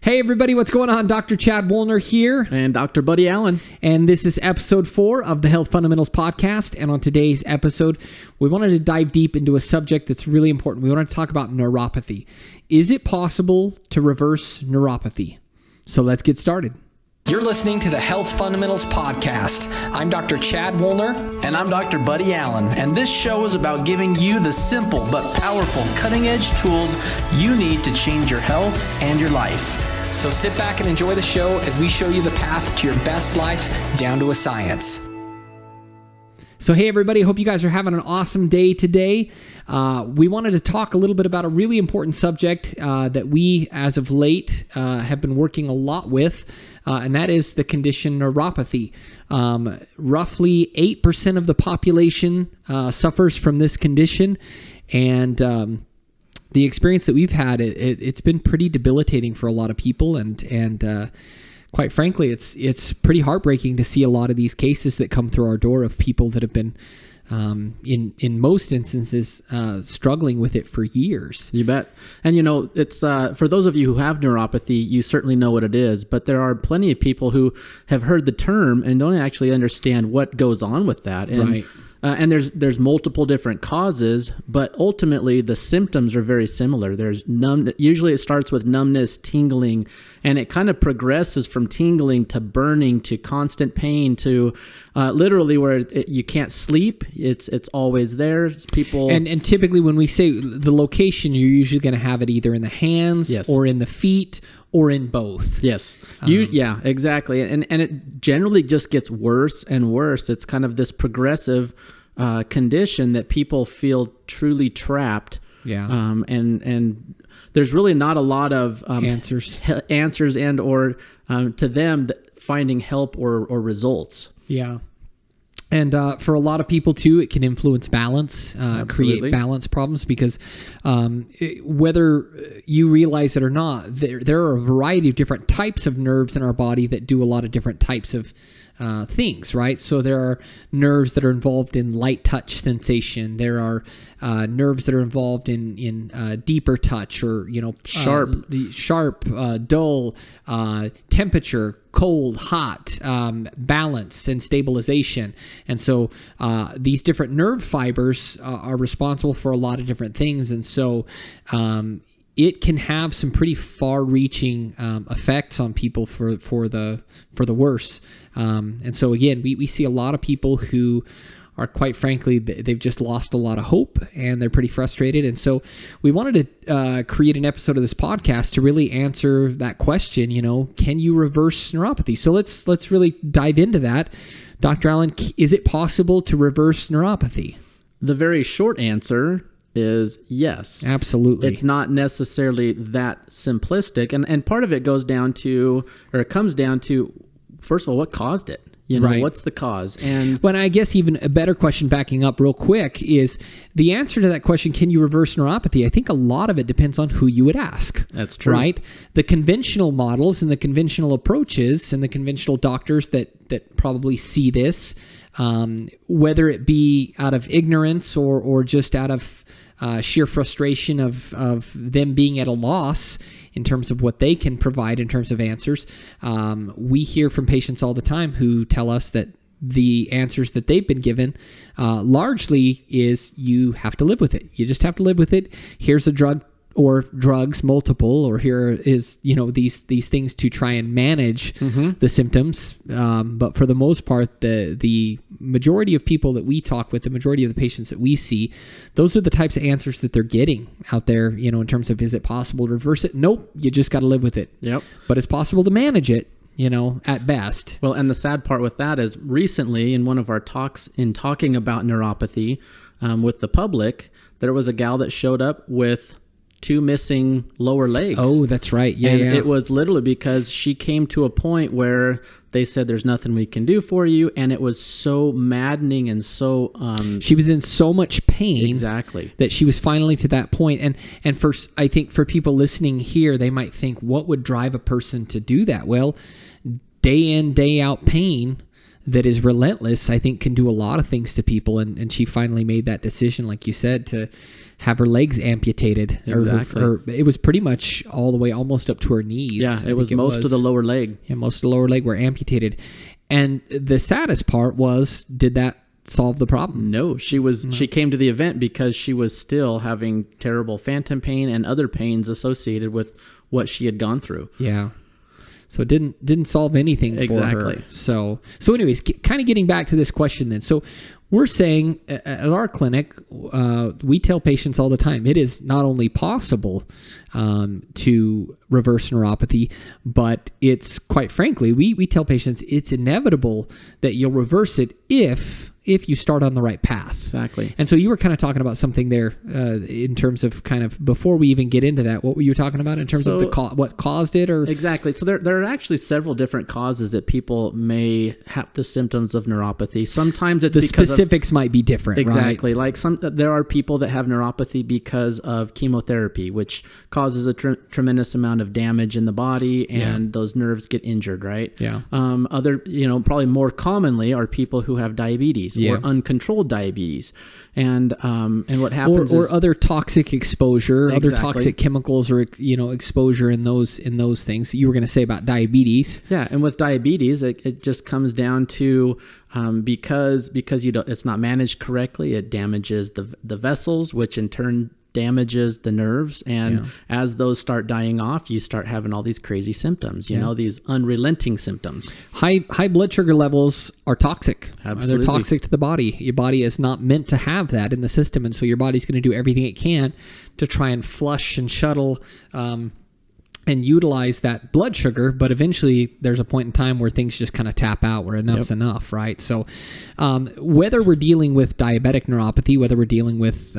Hey everybody, what's going on? Dr. Chad Woolner here. And Dr. Buddy Allen. And this is episode 4 of the Health Fundamentals Podcast. And on today's episode, we wanted to dive deep into a subject that's really important. We wanted to talk about neuropathy. Is it possible to reverse neuropathy? So let's get started. You're listening to the Health Fundamentals Podcast. I'm Dr. Chad Woolner. And I'm Dr. Buddy Allen. And this show is about giving you the simple but powerful cutting-edge tools you need to change your health and your life. So sit back and enjoy the show as we show you the path to your best life down to a science. So hey everybody, hope you guys are having an awesome day today. We wanted to talk a little bit about a really important subject that we, as of late, have been working a lot with, and that is the condition neuropathy. Roughly 8% of the population suffers from this condition, and the experience that we've had, it's been pretty debilitating for a lot of people, and quite frankly, it's pretty heartbreaking to see a lot of these cases that come through our door of people that have been, in most instances, struggling with it for years. You bet. And it's for those of you who have neuropathy, you certainly know what it is, but there are plenty of people who have heard the term and don't actually understand what goes on with that. And, right. And there's multiple different causes, but ultimately the symptoms are very similar. There's usually it starts with numbness, tingling, and it kind of progresses from tingling to burning to constant pain to literally where you can't sleep. It's always there. People and typically when we say the location, you're usually going to have it either in the hands, yes, or in the feet, or in both. Yes. Yeah, exactly. And it generally just gets worse and worse. It's kind of this progressive condition that people feel truly trapped. Yeah. And there's really not a lot of answers and or to them finding help or results. Yeah. And for a lot of people, too, it can influence balance, create balance problems, because whether you realize it or not, there are a variety of different types of nerves in our body that do a lot of different types of things, right? So there are nerves that are involved in light touch sensation. There are nerves that are involved in deeper touch, or sharp, dull, temperature, cold, hot, balance, and stabilization. And so these different nerve fibers are responsible for a lot of different things. And so it can have some pretty far-reaching effects on people for the worse. And so again, we see a lot of people who are, quite frankly, they've just lost a lot of hope and they're pretty frustrated. And so we wanted to create an episode of this podcast to really answer that question, can you reverse neuropathy? So let's really dive into that. Dr. Allen, is it possible to reverse neuropathy? The very short answer is yes. Absolutely. It's not necessarily that simplistic. And part of it comes down to, first of all, what caused it? Right. What's the cause? And when I guess even a better question, backing up real quick, is the answer to that question, can you reverse neuropathy? I think a lot of it depends on who you would ask. That's true. Right? The conventional models and the conventional approaches and the conventional doctors that probably see this, whether it be out of ignorance or just out of sheer frustration of them being at a loss in terms of what they can provide in terms of answers. We hear from patients all the time who tell us that the answers that they've been given largely is you have to live with it. You just have to live with it. Here's a drug or drugs, multiple, or here is, these things to try and manage the symptoms. But for the most part, the majority of people that we talk with, the majority of the patients that we see, those are the types of answers that they're getting out there, in terms of, is it possible to reverse it? Nope. You just got to live with it. Yep. But it's possible to manage it, at best. Well, and the sad part with that is recently in one of our talks in talking about neuropathy with the public, there was a gal that showed up with 2 missing lower legs. Oh, that's right. Yeah, and it was literally because she came to a point where they said, there's nothing we can do for you. And it was so maddening and so... she was in so much pain. Exactly. That she was finally to that point. And I think for people listening here, they might think, what would drive a person to do that? Well, day in, day out pain that is relentless, I think, can do a lot of things to people. And she finally made that decision, like you said, to have her legs amputated. Exactly. Or it was pretty much all the way almost up to her knees. Yeah, it was most of the lower leg. Yeah, most of the lower leg were amputated. And the saddest part was, did that solve the problem? No, she came to the event because she was still having terrible phantom pain and other pains associated with what she had gone through. Yeah. So it didn't solve anything for her. So anyways, kind of getting back to this question then. So we're saying at our clinic, we tell patients all the time, it is not only possible to reverse neuropathy, but it's, quite frankly, we tell patients it's inevitable that you'll reverse it if you start on the right path. Exactly. And so you were kind of talking about something there in terms of kind of, before we even get into that, what were you talking about in terms of what caused it? Or Exactly. So there are actually several different causes that people may have the symptoms of neuropathy. Sometimes it's the because specifics might be different. Exactly. Right? Like there are people that have neuropathy because of chemotherapy, which causes a tremendous amount of damage in the body, and those nerves get injured, right? Yeah. Other, probably more commonly are people who have diabetes or uncontrolled diabetes. And what happens or is other toxic exposure, Exactly. other toxic chemicals, or exposure in those things. You were going to say about diabetes. Yeah, and with diabetes, it just comes down to because it's not managed correctly, it damages the vessels, which in turn damages the nerves, and as those start dying off, you start having all these crazy symptoms, these unrelenting symptoms. High blood sugar levels are toxic. Absolutely. They're toxic to the body. Your body is not meant to have that in the system, and so your body's going to do everything it can to try and flush and shuttle and utilize that blood sugar, but eventually there's a point in time where things just kind of tap out, where enough's enough, right? So whether we're dealing with diabetic neuropathy, whether we're dealing with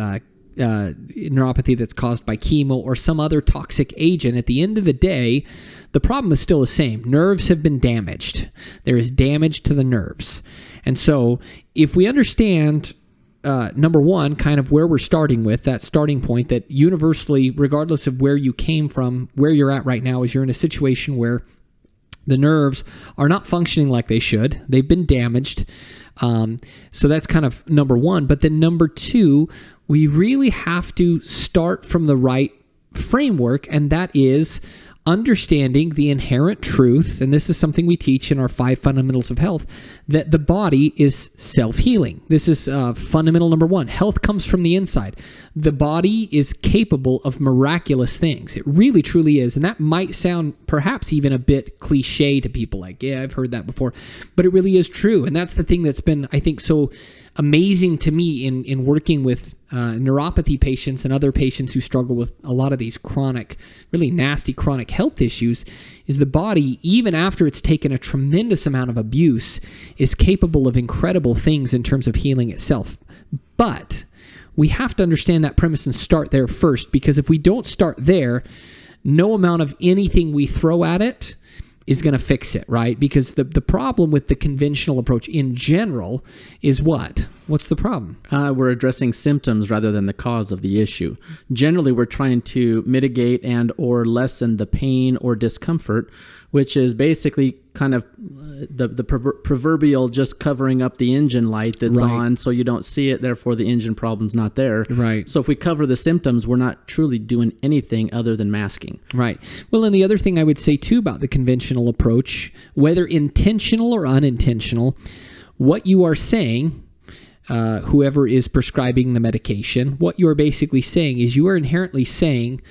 neuropathy that's caused by chemo or some other toxic agent, at the end of the day, the problem is still the same. Nerves have been damaged. There is damage to the nerves. And so if we understand, number one, kind of where we're starting with, that starting point, that universally, regardless of where you came from, where you're at right now is you're in a situation where the nerves are not functioning like they should. They've been damaged. So that's kind of number one. But then number two, we really have to start from the right framework, and that is understanding the inherent truth, and this is something we teach in our 5 fundamentals of health, that the body is self-healing. This is fundamental number one. Health comes from the inside. The body is capable of miraculous things. It really, truly is. And that might sound perhaps even a bit cliche to people, like, yeah, I've heard that before, but it really is true. And that's the thing that's been, I think, so amazing to me in working with neuropathy patients and other patients who struggle with a lot of these chronic, really nasty chronic health issues, is the body, even after it's taken a tremendous amount of abuse, is capable of incredible things in terms of healing itself. But we have to understand that premise and start there first, because if we don't start there, no amount of anything we throw at it is going to fix it, right? Because the problem with the conventional approach in general is what? What's the problem? We're addressing symptoms rather than the cause of the issue. Generally, we're trying to mitigate and or lessen the pain or discomfort, which is basically kind of the proverbial just covering up the engine light that's on so you don't see it, therefore the engine problem's not there. Right. So if we cover the symptoms, we're not truly doing anything other than masking. Right. Well, and the other thing I would say too about the conventional approach, whether intentional or unintentional, what you are saying, whoever is prescribing the medication, what you are basically saying is you are inherently saying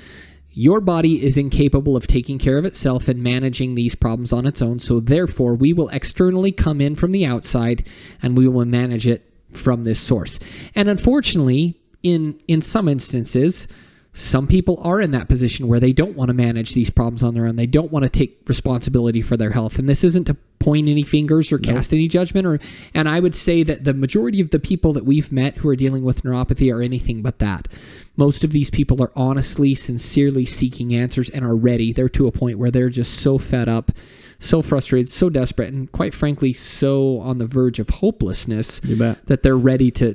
your body is incapable of taking care of itself and managing these problems on its own, so therefore we will externally come in from the outside and we will manage it from this source. And unfortunately, in some instances, some people are in that position where they don't want to manage these problems on their own. They don't want to take responsibility for their health. And this isn't to point any fingers or cast any judgment. And I would say that the majority of the people that we've met who are dealing with neuropathy are anything but that. Most of these people are honestly, sincerely seeking answers and are ready. They're to a point where they're just so fed up, so frustrated, so desperate, and quite frankly, so on the verge of hopelessness that they're ready to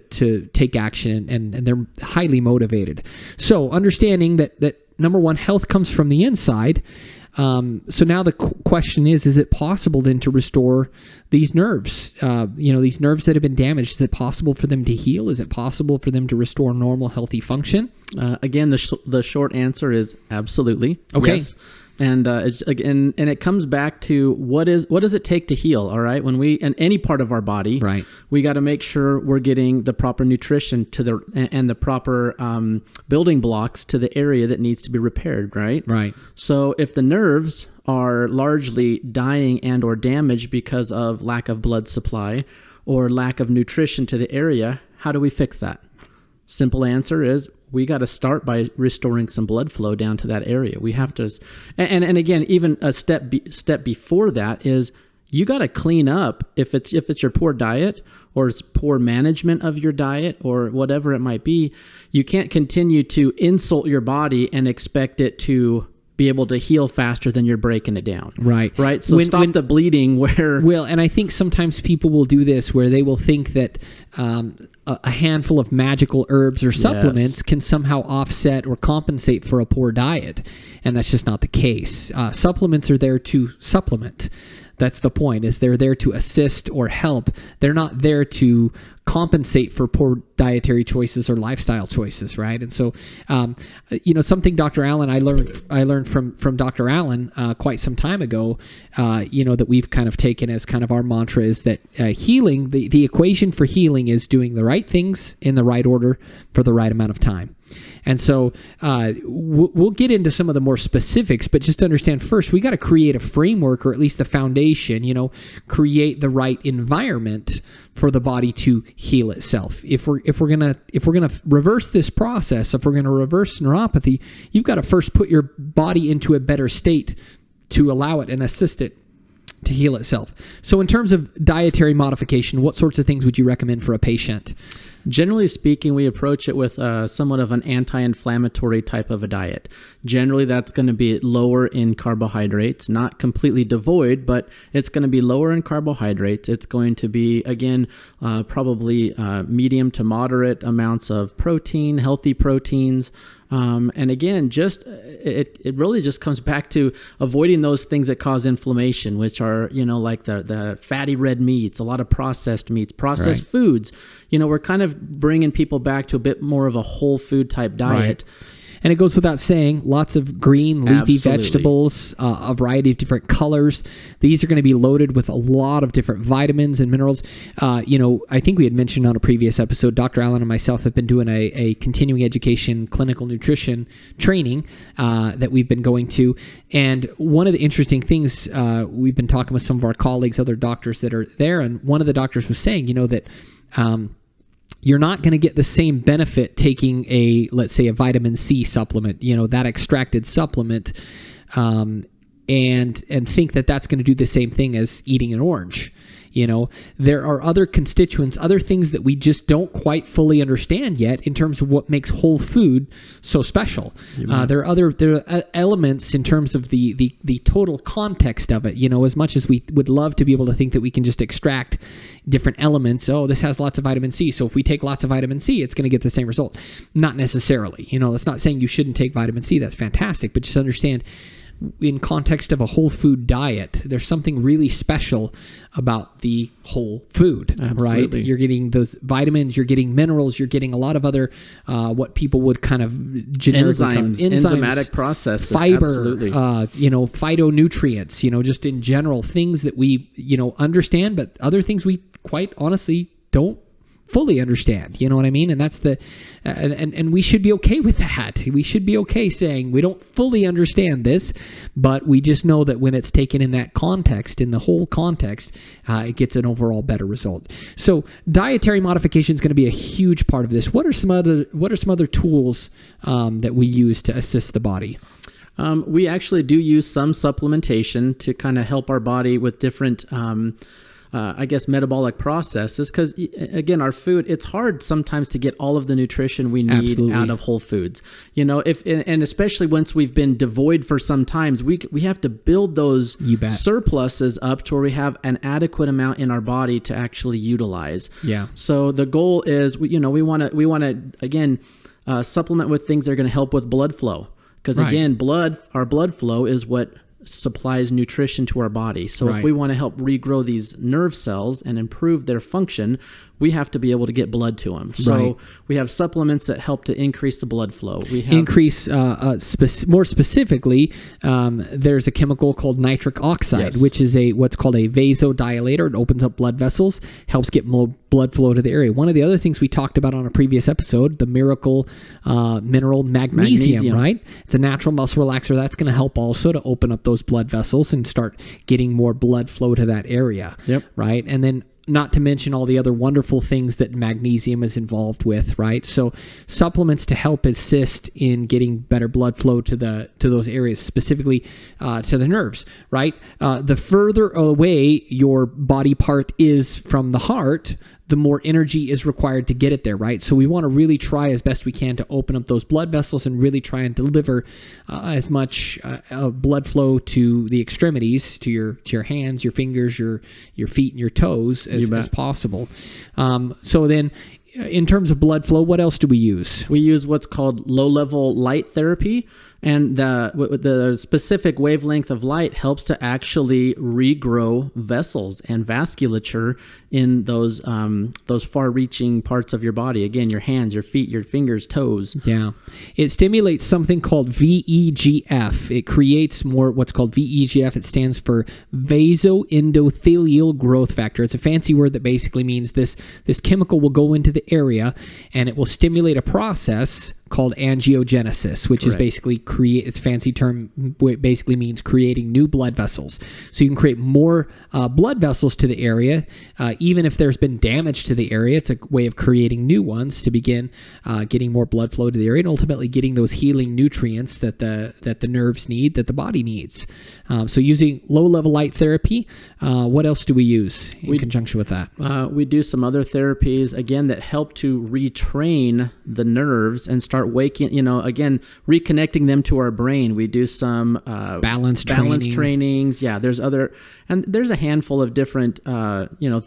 take action, and they're highly motivated. So understanding that number one, health comes from the inside. So now the question is it possible then to restore these nerves? These nerves that have been damaged, is it possible for them to heal? Is it possible for them to restore normal, healthy function? Again, the short answer is absolutely. Okay. Yes. And it comes back to what does it take to heal? All right, when we in any part of our body, right, we got to make sure we're getting the proper nutrition and the proper building blocks to the area that needs to be repaired. Right. Right. So if the nerves are largely dying and or damaged because of lack of blood supply or lack of nutrition to the area, how do we fix that? Simple answer is we got to start by restoring some blood flow down to that area. We have to, and again, even a step before that is you got to clean up if it's your poor diet or it's poor management of your diet or whatever it might be. You can't continue to insult your body and expect it to be able to heal faster than you're breaking it down. Right. Right. So stop the bleeding Well, and I think sometimes people will do this where they will think that a handful of magical herbs or supplements can somehow offset or compensate for a poor diet. And that's just not the case. Supplements are there to supplement. That's the point, is they're there to assist or help. They're not there to compensate for poor dietary choices or lifestyle choices, right? And so, something Dr. Allen, I learned from Dr. Allen quite some time ago, that we've kind of taken as kind of our mantra is that healing, the equation for healing is doing the right things in the right order for the right amount of time. And so we'll get into some of the more specifics, but just to understand first, we got to create a framework or at least the foundation, create the right environment for the body to heal itself. If we're gonna reverse this process, if we're gonna reverse neuropathy, you've got to first put your body into a better state to allow it and assist it to heal itself. So in terms of dietary modification, what sorts of things would you recommend for a patient? Generally speaking, we approach it with somewhat of an anti-inflammatory type of a diet. Generally, that's going to be lower in carbohydrates, not completely devoid, but it's going to be lower in carbohydrates. It's going to be, again, probably medium to moderate amounts of protein, healthy proteins. And again, it really just comes back to avoiding those things that cause inflammation, which are, like the fatty red meats, a lot of processed meats, processed foods. We're kind of bringing people back to a bit more of a whole food type diet. Right. And it goes without saying, lots of green leafy vegetables, a variety of different colors. These are going to be loaded with a lot of different vitamins and minerals. I think we had mentioned on a previous episode, Dr. Allen and myself have been doing a continuing education clinical nutrition training that we've been going to. And one of the interesting things, we've been talking with some of our colleagues, other doctors that are there, and one of the doctors was saying, that you're not going to get the same benefit taking let's say a vitamin C supplement, that extracted supplement, and think that that's going to do the same thing as eating an orange. There are other constituents, other things that we just don't quite fully understand yet in terms of what makes whole food so special. There are elements in terms of the total context of it. As much as we would love to be able to think that we can just extract different elements. Oh, this has lots of vitamin C, so if we take lots of vitamin C, it's going to get the same result. Not necessarily. It's not saying you shouldn't take vitamin C. That's fantastic, but just understand, in context of a whole food diet, there's something really special about the whole food. Absolutely. Right? You're getting those vitamins, you're getting minerals, you're getting a lot of other what people would kind of generically enzymatic processes, fiber, absolutely. Phytonutrients, just in general things that we understand, but other things we quite honestly don't fully understand. You know what I mean? And that's and we should be okay with that. We should be okay saying we don't fully understand this, but we just know that when it's taken in that context, in the whole context, it gets an overall better result. So dietary modification is going to be a huge part of this. What are some other tools that we use to assist the body? We actually do use some supplementation to kind of help our body with different metabolic processes, because again, our food, it's hard sometimes to get all of the nutrition we need out of whole foods. And especially once we've been devoid for some times, we have to build those surpluses up to where we have an adequate amount in our body to actually utilize. Yeah. So the goal is, we want to again supplement with things that are going to help with blood flow, because again, our blood flow is what supplies nutrition to our body. So if we want to help regrow these nerve cells and improve their function, we have to be able to get blood to them. So we have supplements that help to increase the blood flow. We have more specifically, there's a chemical called nitric oxide, which is what's called a vasodilator. It opens up blood vessels, helps get more blood flow to the area. One of the other things we talked about on a previous episode, the miracle mineral magnesium, right? It's a natural muscle relaxer. That's going to help also to open up those blood vessels and start getting more blood flow to that area, right? And then not to mention all the other wonderful things that magnesium is involved with, right? So supplements to help assist in getting better blood flow to those areas, specifically to the nerves, right? The further away your body part is from the heart, the more energy is required to get it there, right? So we want to really try as best we can to open up those blood vessels and really try and deliver as much blood flow to the extremities, to your hands, your fingers, your feet, and your toes as possible. So then, in terms of blood flow, what else do we use? We use what's called low-level light therapy, and the specific wavelength of light helps to actually regrow vessels and vasculature in those far-reaching parts of your body. Again, your hands, your feet, your fingers, toes. Yeah. It stimulates something called VEGF. It creates more what's called VEGF. It stands for vasoendothelial growth factor. It's a fancy word that basically means this chemical will go into the area and it will stimulate a process called angiogenesis, which is basically its fancy term basically means creating new blood vessels. So you can create more blood vessels to the area, even if there's been damage to the area. It's a way of creating new ones to begin getting more blood flow to the area and ultimately getting those healing nutrients that the nerves need, that the body needs. So using low-level light therapy, what else do we use in conjunction with that? We do some other therapies, again, that help to retrain the nerves and start waking, again, reconnecting them to our brain. We do some balance trainings. Yeah, there's a handful of different,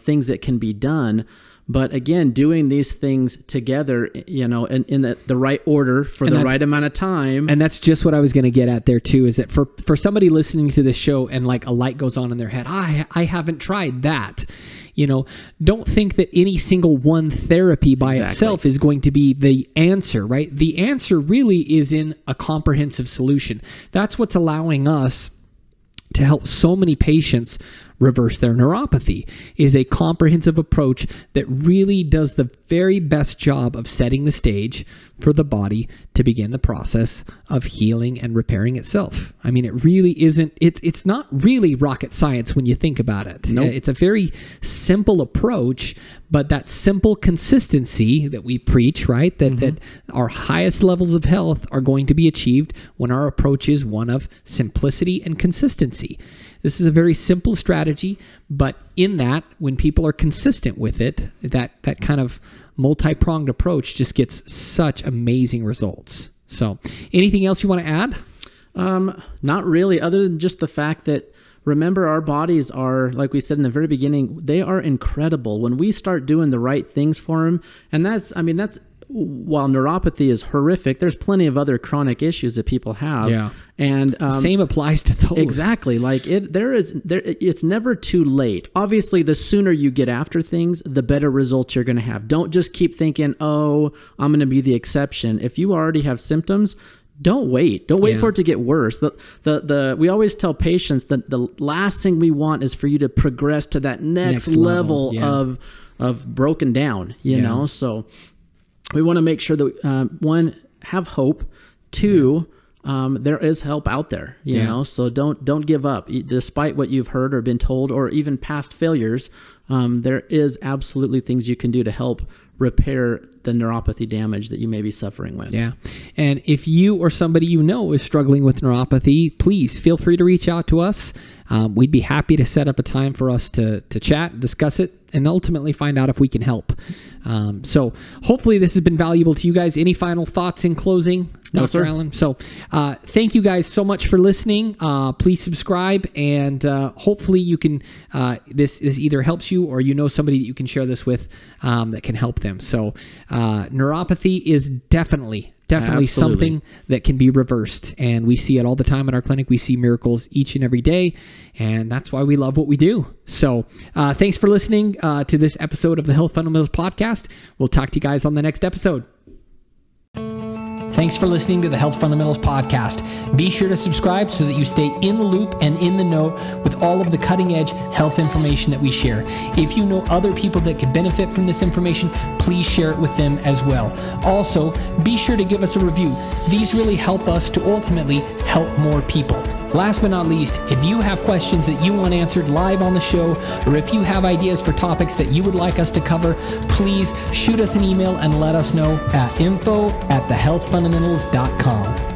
things that can be done. But again, doing these things together, in the right order for the right amount of time. And that's just what I was going to get at there too, is that for somebody listening to this show and like a light goes on in their head, I haven't tried that. Don't think that any single one therapy by itself is going to be the answer, right? The answer really is in a comprehensive solution. That's what's allowing us to help so many patients reverse their neuropathy, is a comprehensive approach that really does the very best job of setting the stage for the body to begin the process of healing and repairing itself. I mean, it really isn't, it's not really rocket science when you think about it. Nope. It's a very simple approach, but that simple consistency that we preach, right? That our highest levels of health are going to be achieved when our approach is one of simplicity and consistency. This is a very simple strategy, but in that, when people are consistent with it, that kind of multi-pronged approach just gets such amazing results. So, anything else you want to add? Not really, other than just the fact that, remember, our bodies are, like we said in the very beginning, they are incredible. When we start doing the right things for them, and that's while neuropathy is horrific, there's plenty of other chronic issues that people have. Yeah. And same applies to those. Exactly. Like it's never too late. Obviously, the sooner you get after things, the better results you're going to have. Don't just keep thinking, oh, I'm going to be the exception. If you already have symptoms, don't wait. Don't wait for it to get worse. We always tell patients that the last thing we want is for you to progress to that next level of broken down, you know? So we want to make sure that, one, have hope. Two, there is help out there, you know, so don't give up. Despite what you've heard or been told or even past failures, there is absolutely things you can do to help repair the neuropathy damage that you may be suffering with. Yeah. And if you or somebody you know is struggling with neuropathy, please feel free to reach out to us. We'd be happy to set up a time for us to chat, discuss it, and ultimately find out if we can help. So hopefully this has been valuable to you guys. Any final thoughts in closing, Dr. Allen? So thank you guys so much for listening. Please subscribe, and hopefully you can, this either helps you or you know somebody that you can share this with that can help them. So neuropathy is definitely Definitely something that can be reversed. And we see it all the time in our clinic. We see miracles each and every day. And that's why we love what we do. So thanks for listening to this episode of the Health Fundamentals Podcast. We'll talk to you guys on the next episode. Thanks for listening to the Health Fundamentals Podcast. Be sure to subscribe so that you stay in the loop and in the know with all of the cutting-edge health information that we share. If you know other people that could benefit from this information, please share it with them as well. Also, be sure to give us a review. These really help us to ultimately help more people. Last but not least, if you have questions that you want answered live on the show, or if you have ideas for topics that you would like us to cover, please shoot us an email and let us know at info@thehealthfundamentals.com.